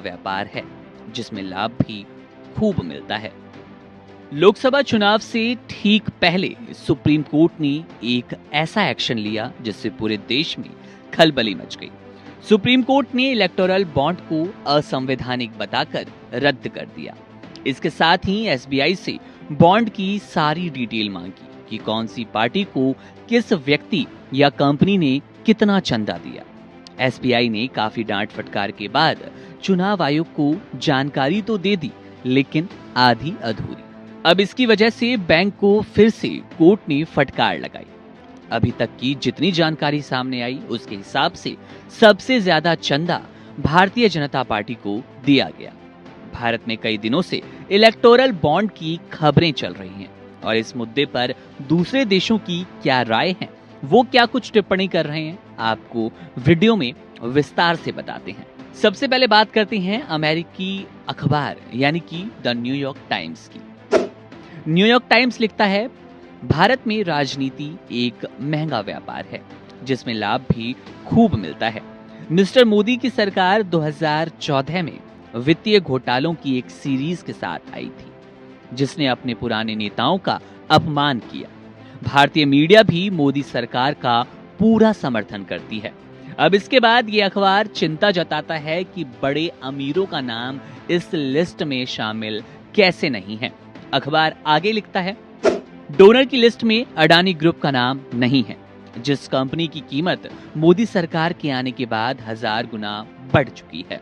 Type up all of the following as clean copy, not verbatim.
व्यापार है जिसमें लाभ भी खूब मिलता है। लोकसभा चुनाव से ठीक पहले सुप्रीम कोर्ट ने एक ऐसा एक्शन लिया जिससे पूरे देश में खलबली मच गई। सुप्रीम कोर्ट ने इलेक्टोरल बॉन्ड को असंवैधानिक बताकर रद्द कर दिया। इसके साथ ही एसबीआई से बॉन्ड की सारी डिटेल मांगी कि कौन सी पार्टी को किस व्यक्ति या कंपनी ने कितना चंदा दिया। एसबीआई ने काफी डांट फटकार के बाद चुनाव आयोग को जानकारी तो दे दी, लेकिन आधी अधूरी। अब इसकी वजह से बैंक को फिर से कोर्ट ने फटकार लगाई। अभी तक की जितनी जानकारी सामने आई उसके हिसाब से सबसे ज्यादा चंदा भारतीय जनता पार्टी को दिया गया। भारत में कई दिनों से इलेक्टोरल बॉन्ड की खबरें चल रही हैं और इस मुद्दे पर दूसरे देशों की क्या राय है, वो क्या कुछ टिप्पणी कर रहे हैं, आपको वीडियो में विस्तार से बताते हैं। सबसे पहले बात करते हैं अमेरिकी अखबार यानी कि द न्यूयॉर्क टाइम्स की। न्यूयॉर्क टाइम्स लिखता है, भारत में राजनीति एक महंगा व्यापार है जिसमें लाभ भी खूब मिलता है। मिस्टर मोदी की सरकार 2014 में वित्तीय घोटालों की एक सीरीज के साथ आई थी जिसने अपने पुराने नेताओं का अपमान किया। भारतीय मीडिया भी मोदी सरकार का पूरा समर्थन करती है। अब इसके बाद ये अखबार चिंता जताता है कि बड़े अमीरों का नाम इस लिस्ट में शामिल कैसे नहीं है। अखबार आगे लिखता है, डोनर की लिस्ट में अडानी ग्रुप का नाम नहीं है, जिस कंपनी की कीमत मोदी सरकार के आने के बाद 1000 गुना बढ़ चुकी है।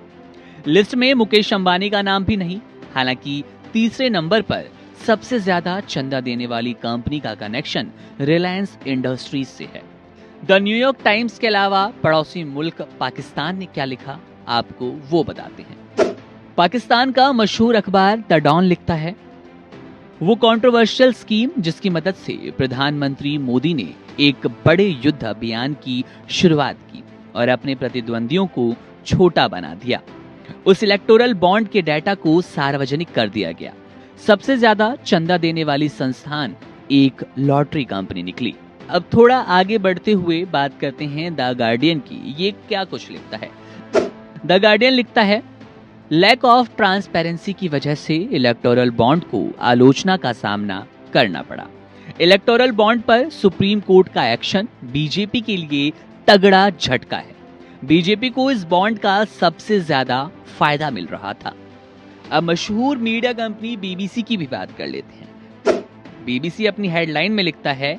लिस्ट में मुकेश अंबानी का नाम भी नहीं। हालांकि तीसरे नंबर पर सबसे ज्यादा चंदा देने वाली कंपनी का कनेक्शन रिलायंस इंडस्ट्रीज से है। द न्यूयॉर्क टाइम्स के अलावा पड़ोसी मुल्क पाकिस्तान ने क्या लिखा, आपको वो बताते हैं। पाकिस्तान का मशहूर अखबार द डॉन लिखता है, वो कंट्रोवर्शियल स्कीम जिसकी मदद से प्रधानमंत्री मोदी ने एक बड़े युद्ध अभियान की शुरुआत की और अपने प्रतिद्वंदियों को छोटा बना दिया। उस इलेक्टोरल बॉन्ड के डाटा को सार्वजनिक कर दिया गया। सबसे ज्यादा चंदा देने वाली संस्थान एक लॉटरी कंपनी निकली। अब थोड़ा आगे बढ़ते हुए बात करते हैं द गार्डियन की। ये क्या कुछ लिखता है। द गार्डियन लिखता है, लैक ऑफ ट्रांसपेरेंसी की वजह से इलेक्टोरल बॉन्ड को आलोचना का सामना करना पड़ा। इलेक्टोरल बॉन्ड पर सुप्रीम कोर्ट का एक्शन बीजेपी के लिए तगड़ा झटका है। बीजेपी को इस बॉन्ड का सबसे ज्यादा फायदा मिल रहा था। अब मशहूर मीडिया कंपनी बीबीसी की भी बात कर लेते हैं। बीबीसी अपनी हेडलाइन में लिखता है,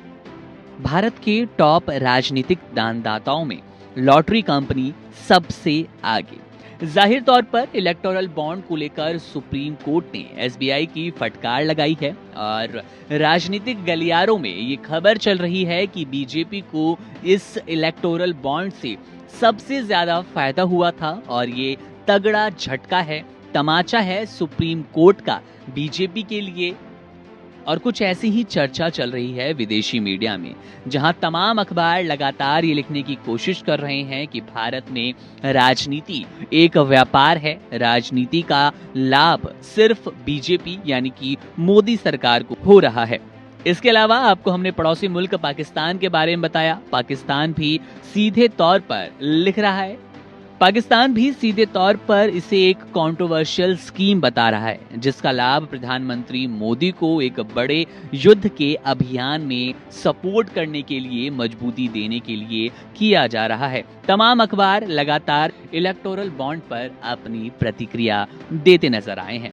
भारत के टॉप राजनीतिक दानदाताओं में लॉटरी कंपनी सबसे आगे। जाहिर तौर पर इलेक्टोरल बॉन्ड को लेकर सुप्रीम कोर्ट ने एसबीआई की फटकार लगाई है और राजनीतिक गलियारों में ये खबर चल रही है कि बीजेपी को इस इलेक्टोरल बॉन्ड से सबसे ज्यादा फायदा हुआ था और ये तगड़ा झटका है, तमाचा है सुप्रीम कोर्ट का बीजेपी के लिए। और कुछ ऐसी ही चर्चा चल रही है विदेशी मीडिया में, जहां तमाम अखबार लगातार ये लिखने की कोशिश कर रहे हैं कि भारत में राजनीति एक व्यापार है, राजनीति का लाभ सिर्फ बीजेपी यानी कि मोदी सरकार को हो रहा है। इसके अलावा आपको हमने पड़ोसी मुल्क पाकिस्तान के बारे में बताया। पाकिस्तान भी सीधे तौर पर लिख रहा है, पाकिस्तान भी सीधे तौर पर इसे एक कंट्रोवर्शियल स्कीम बता रहा है जिसका लाभ प्रधानमंत्री मोदी को एक बड़े युद्ध के अभियान में सपोर्ट करने के लिए, मजबूती देने के लिए किया जा रहा है। तमाम अखबार लगातार इलेक्टोरल बॉन्ड पर अपनी प्रतिक्रिया देते नजर आए हैं।